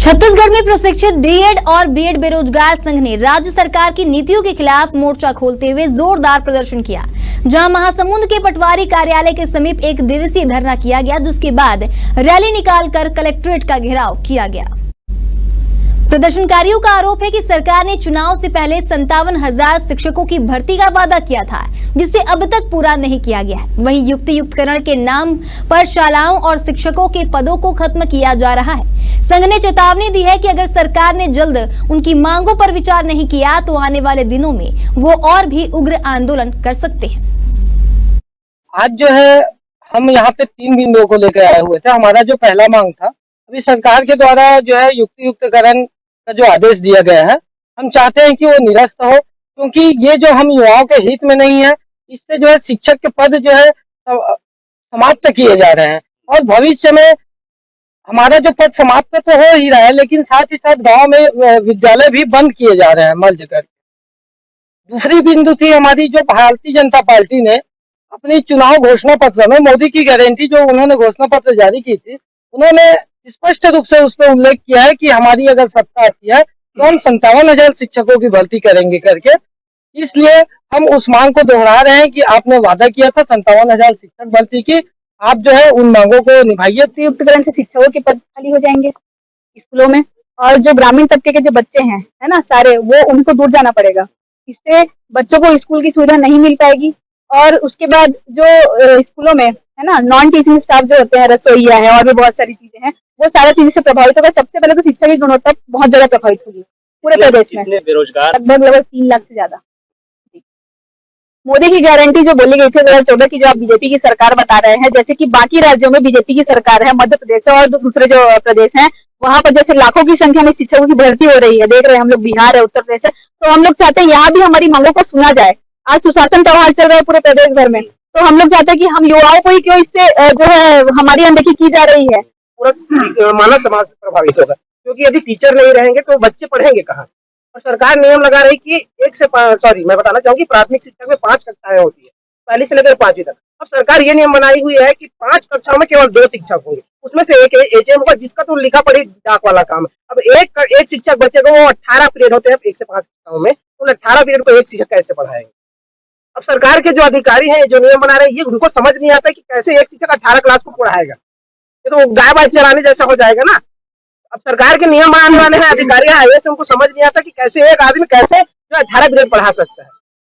छत्तीसगढ़ में प्रशिक्षित डीएड और बीएड बेरोजगार संघ ने राज्य सरकार की नीतियों के खिलाफ मोर्चा खोलते हुए जोरदार प्रदर्शन किया, जहां महासमुंद के पटवारी कार्यालय के समीप एक दिवसीय धरना किया गया, जिसके बाद रैली निकालकर कलेक्ट्रेट का घेराव किया गया। प्रदर्शनकारियों का आरोप है कि सरकार ने चुनाव से पहले 57,000 शिक्षकों की भर्ती का वादा किया था, जिसे अब तक पूरा नहीं किया गया है। वहीं युक्तियुक्तकरण के नाम पर शालाओं और शिक्षकों के पदों को खत्म किया जा रहा है। संघ ने चेतावनी दी है कि अगर सरकार ने जल्द उनकी मांगों पर विचार नहीं किया तो आने वाले दिनों में वो और भी उग्र आंदोलन कर सकते हैं। आज जो है हम यहाँ पे 3 बिंदुओं को लेकर आए हुए थे। हमारा जो पहला मांग था, अभी सरकार के द्वारा जो है युक्तियुक्तकरण का जो आदेश दिया गया है, हम चाहते हैं कि वो निरस्त हो, क्योंकि ये जो हम युवाओं के हित में नहीं है। इससे जो है शिक्षक के पद जो है समाप्त किए जा रहे हैं और भविष्य में हमारा जो पद समाप्त तो हो ही रहा है, लेकिन साथ ही साथ गांव में विद्यालय भी बंद किए जा रहे हैं मर्ज कर। दूसरी बिंदु थी हमारी, जो भारतीय जनता पार्टी ने अपनी चुनाव घोषणा पत्र में मोदी की गारंटी जो उन्होंने घोषणा पत्र जारी की थी, उन्होंने स्पष्ट रूप से उस पर उल्लेख किया है कि हमारी अगर सत्ता आती है तो हम 57,000 शिक्षकों की भर्ती करेंगे करके। इसलिए हम उस मांग को दोहरा रहे हैं कि आपने वादा किया था 57,000 शिक्षक भर्ती की, आप जो है उन मांगों को निभाइए। युक्तिकरण से शिक्षकों के पद खाली हो जाएंगे स्कूलों में, और जो ग्रामीण तबके के जो बच्चे हैं, है ना, सारे, वो उनको दूर जाना पड़ेगा। इससे बच्चों को स्कूल की सुविधा नहीं मिल पाएगी। और उसके बाद जो स्कूलों में, है ना, नॉन टीचिंग स्टाफ जो होते हैं, रसोइया है और भी बहुत सारी चीजें हैं, वो सारा चीज से प्रभावित होगा। सबसे पहले तो शिक्षा की गुणवत्ता बहुत ज्यादा प्रभावित होगी पूरे प्रदेश में। बेरोजगार लगभग 3 लाख से ज्यादा। मोदी की गारंटी जो बोली गई थी 2014 की, जो आप बीजेपी की सरकार बता रहे हैं, जैसे कि बाकी राज्यों में बीजेपी की सरकार है, मध्य प्रदेश है और जो दूसरे जो प्रदेश हैं, वहां पर जैसे लाखों की संख्या में शिक्षकों की भर्ती हो रही है, देख रहे हैं हम लोग, बिहार है, उत्तर प्रदेश है, तो हम लोग चाहते हैं यहाँ भी हमारी मांगों को सुना जाए। आज सुशासन का हाल चल रहा है पूरे प्रदेश भर में, तो हम लोग चाहते हैं कि हम युवाओं को ही क्यों इससे जो है हमारी अनदेखी की जा रही है। पूरा मानव समाज से प्रभावित होगा, क्योंकि यदि टीचर नहीं रहेंगे तो बच्चे पढ़ेंगे कहाँ से। और सरकार नियम लगा रही कि मैं बताना चाहूंगी, प्राथमिक शिक्षा में 5 कक्षाएं होती है, पहली से लेकर 5वीं तक। और सरकार ये नियम बनाई हुई है कि 5 कक्षाओं में केवल 2 शिक्षक होंगे, उसमें से एक एचएम होगा, जिसका तो लिखा पढ़ी डाक वाला काम है। अब एक शिक्षक बचेगा, वो 18 पीरियड होते हैं 1 से 5 कक्षाओं में, उन 18 पीरियड को एक शिक्षक कैसे पढ़ाएंगे। अब सरकार के जो अधिकारी हैं, जो नियम बना रहे हैं, ये उनको समझ नहीं आता कि कैसे एक शिक्षक 18 क्लास को पढ़ाएगा। ये तो गाय बात चराने जैसा हो जाएगा ना। अब सरकार के नियम बनाने वाले हैं अधिकारी, आईएएस, उनको समझ नहीं आता कि कैसे एक आदमी कैसे जो 18 पीरियड पढ़ा सकता है।